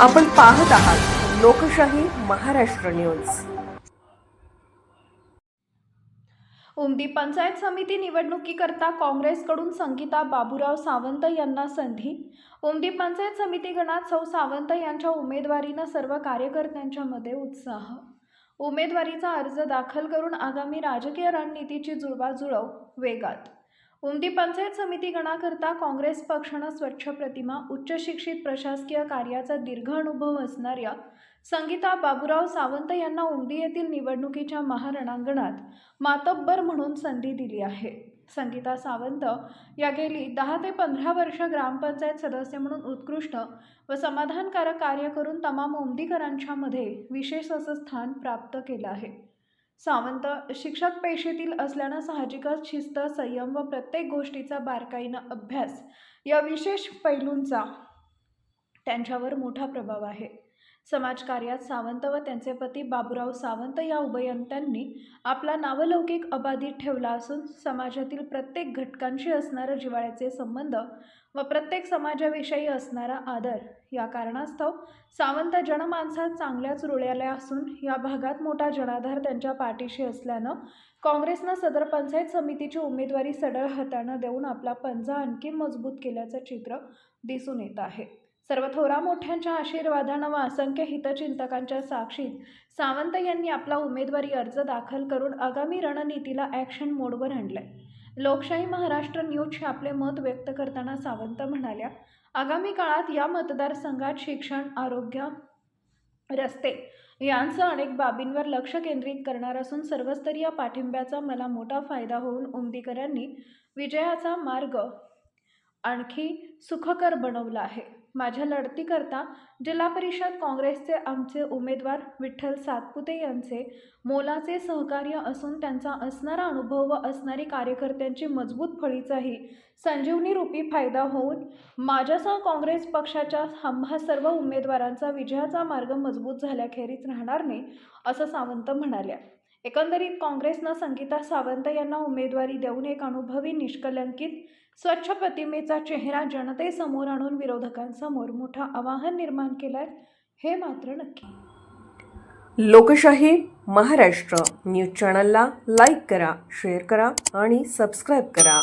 आपण पाहत आहात लोकशाही महाराष्ट्र न्यूज। उमदी पंचायत समिती निवडणुकीकरता काँग्रेसकडून संगीता बाबूराव सावंत यांना संधी। उमदी पंचायत समिती गणात सौ सावंत यांच्या उमेदवारीनं सर्व कार्यकर्त्यांच्या मध्ये उत्साह। उमेदवारीचा अर्ज दाखल करून आगामी राजकीय रणनीतीची जुळवाजुळव वेगात। उमदी पंचायत समिती गणाकरता काँग्रेस पक्षानं स्वच्छ प्रतिमा, उच्च शिक्षित प्रशासकीय कार्याचा दीर्घ अनुभव असणाऱ्या संगीता बाबूराव सावंत यांना उमदी येथील निवडणुकीच्या महारणांगणात मातब्बर म्हणून संधी दिली आहे। संगीता सावंत या गेली 10 ते 15 वर्ष ग्रामपंचायत सदस्य म्हणून उत्कृष्ट व समाधानकारक कार्य करून तमाम उमदीकरांच्या मध्ये विशेष असं स्थान प्राप्त केलं आहे। सावंत शिक्षक पेशेतील असल्यानं साहजिकच शिस्त, संयम व प्रत्येक गोष्टीचा बारकाईनं अभ्यास या विशेष पैलूंचा त्यांच्यावर मोठा प्रभाव आहे। समाजकार्यात सावंत व त्यांचे पती बाबूराव सावंत या उभयंत्यांनी आपला नावलौकिक अबाधित ठेवला असून समाजातील प्रत्येक घटकांशी असणारे जिव्हाळ्याचे संबंध व प्रत्येक समाजाविषयी असणारा आदर या कारणास्तव सावंत जनमानसात चांगल्याच रुळलेले असून या भागात मोठा जनाधार त्यांच्या पाठीशी असल्यानं काँग्रेसनं सदर पंचायत समितीची उमेदवारी सढळ हाताने देऊन आपला पंजा आणखी मजबूत केल्याचं चित्र दिसून येत आहे। सर्व थोरा मोठ्यांच्या आशीर्वादानं व असंख्य हितचिंतकांच्या साक्षीत सावंत यांनी आपला उमेदवारी अर्ज दाखल करून आगामी रणनीतीला ॲक्शन मोडवर आणलंय। लोकशाही महाराष्ट्र न्यूजचे आपले मत व्यक्त करताना सावंत म्हणाल्या, आगामी काळात या मतदारसंघात शिक्षण, आरोग्य, रस्ते यांसह अनेक बाबींवर लक्ष केंद्रित करणार असून सर्वस्तरीय पाठिंब्याचा मला मोठा फायदा होऊन उमदीकरांनी विजयाचा मार्ग आणखी सुखकर बनवला आहे। माझ्या लढतीकरता जिल्हा परिषद काँग्रेसचे आमचे उमेदवार विठ्ठल सातपुते यांचे मोलाचे सहकार्य असून त्यांचा असणारा अनुभव व असणारी कार्यकर्त्यांची मजबूत फळीचाही संजीवनी रूपी फायदा होऊन माझ्यासह काँग्रेस पक्षाच्या आम्हा सर्व उमेदवारांचा विजयाचा मार्ग मजबूत झाल्याखेरीज राहणार नाही, असं सावंत म्हणाल्या। एकंदरीत काँग्रेसनं संगीता सावंत यांना उमेदवारी देऊन एक अनुभवी, निष्कलंकित, स्वच्छ प्रतिमेचा चेहरा जनतेसमोर आणून विरोधकांसमोर मोठा आव्हान निर्माण केलंय, हे मात्र नक्की। लोकशाही महाराष्ट्र न्यूज चॅनलला लाईक करा, शेअर करा आणि सबस्क्राईब करा।